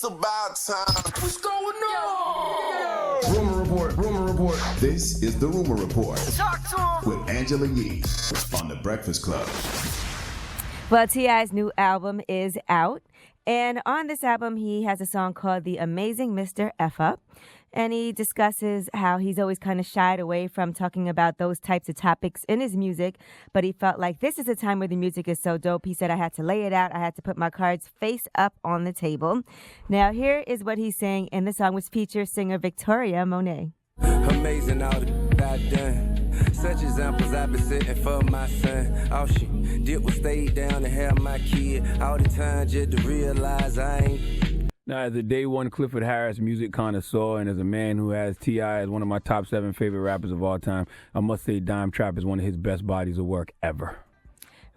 about time. What's going on? Rumor report, rumor report. This is the Rumor Report Talk to him. with Angela Yee on The Breakfast Club. Well, T.I.'s new album is out, and on this album, he has a song called The Amazing Mr. F Up, and he discusses how he's always kind of shied away from talking about those types of topics in his music, but he felt like this is a time where the music is so dope. He said, I had to lay it out. I had to put my cards face up on the table. Now, here is what he's saying in the song, which features singer Victoria Monet. Amazing all the I done. Such examples I've been setting for my son. All she did was stay down and have my kid. All the time just to realize I ain't. Now, as a day one Clifford Harris music connoisseur and as a man who has T.I. as one of my top 7 favorite rappers of all time, I must say Dime Trap is one of his best bodies of work ever.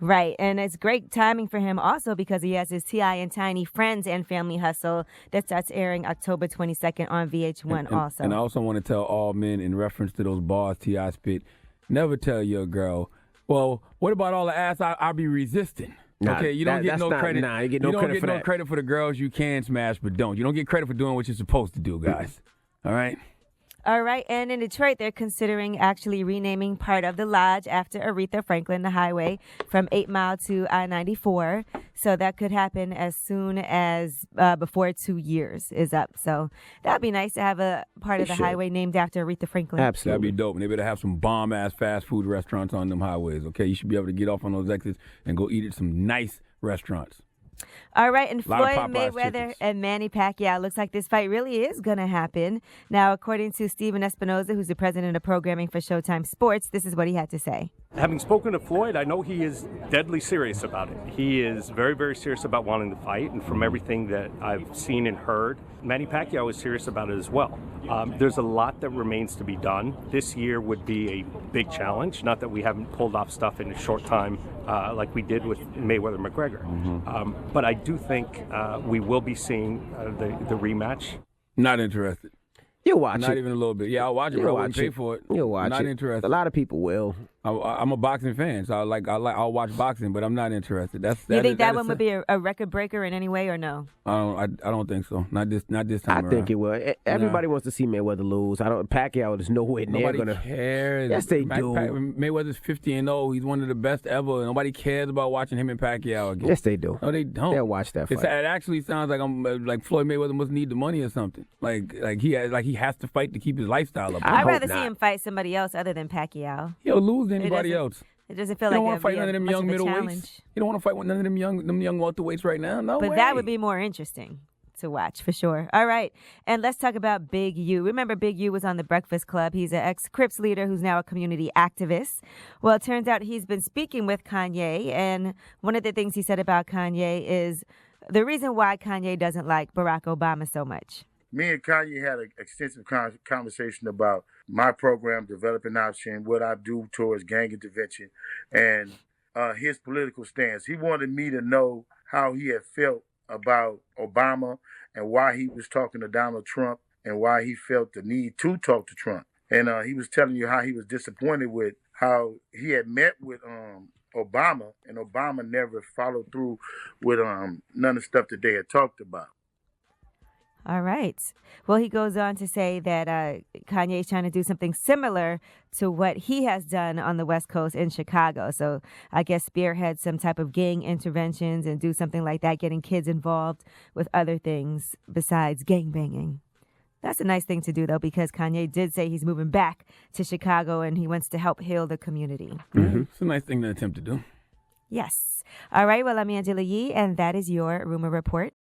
Right, and it's great timing for him also because he has his T.I. and Tiny Friends and Family Hustle that starts airing October 22nd on VH1 also. And I also want to tell all men in reference to those bars T.I. spit, never tell your girl, well, what about all the ass I'll be resisting? Nah, okay, you don't get no credit. Nah, you get no credit for that. Credit for the girls you can smash but don't. You don't get credit for doing what you're supposed to do, guys. All right? All right, and in Detroit, they're considering actually renaming part of the lodge after Aretha Franklin, the highway, from 8 Mile to I-94. So that could happen as soon as before 2 years is up. So that'd be nice to have a part of the highway named after Aretha Franklin. Absolutely. That'd be dope. And they better have some bomb-ass fast food restaurants on them highways, okay? You should be able to get off on those exits and go eat at some nice restaurants. All right, and Floyd Popeyes Mayweather chickens. and Manny Pacquiao, looks like this fight really is going to happen. Now, according to Steven Espinoza, who's the president of programming for Showtime Sports, this is what he had to say. Having spoken to Floyd, I know he is deadly serious about it. He is very, very serious about wanting to fight, and from everything that I've seen and heard, Manny Pacquiao is serious about it as well. There's a lot that remains to be done. This year would be a big challenge, not that we haven't pulled off stuff in a short time like we did with Mayweather-McGregor. But I do think we will be seeing the rematch. Not interested. You'll watch it. Not even a little bit. Yeah, I'll watch it, bro. I wouldn't pay for it. You'll watch it. Not interested. A lot of people will. I'm a boxing fan, so I'll watch boxing, but I'm not interested. You think that one would be a record breaker in any way, or no? I don't think so. Not this time around. I think it will. Everybody wants to see Mayweather lose. Pacquiao is nowhere near Nobody cares. Yes, they do. Mayweather's 50-0. He's one of the best ever. Nobody cares about watching him and Pacquiao again. Yes, they do. No, they don't. They'll watch that fight. It actually sounds like like Floyd Mayweather must need the money or something. Like he has to fight to keep his lifestyle up. I'd rather see him fight somebody else other than Pacquiao. He'll lose to anybody else. It doesn't feel you like don't want to fight none of them young middleweights. challenge. You don't want to fight with none of them young welterweights right now. No way. But that would be more interesting to watch for sure. All right, and let's talk about Big U. Remember, Big U was on The Breakfast Club. He's an ex-Crips leader who's now a community activist. Well, it turns out he's been speaking with Kanye, and one of the things he said about Kanye is the reason why Kanye doesn't like Barack Obama so much. Me and Kanye had an extensive conversation about my program, Developing Option, what I do towards gang intervention, and his political stance. He wanted me to know how he had felt about Obama and why he was talking to Donald Trump and why he felt the need to talk to Trump. And he was telling you how he was disappointed with how he had met with Obama, and Obama never followed through with none of the stuff that they had talked about. All right. Well, he goes on to say that Kanye is trying to do something similar to what he has done on the West Coast in Chicago. So I guess spearhead some type of gang interventions and do something like that, getting kids involved with other things besides gangbanging. That's a nice thing to do, though, because Kanye did say he's moving back to Chicago and he wants to help heal the community. Mm-hmm. It's a nice thing to attempt to do. Yes. All right. Well, I'm Angela Yee, and that is your Rumor Report.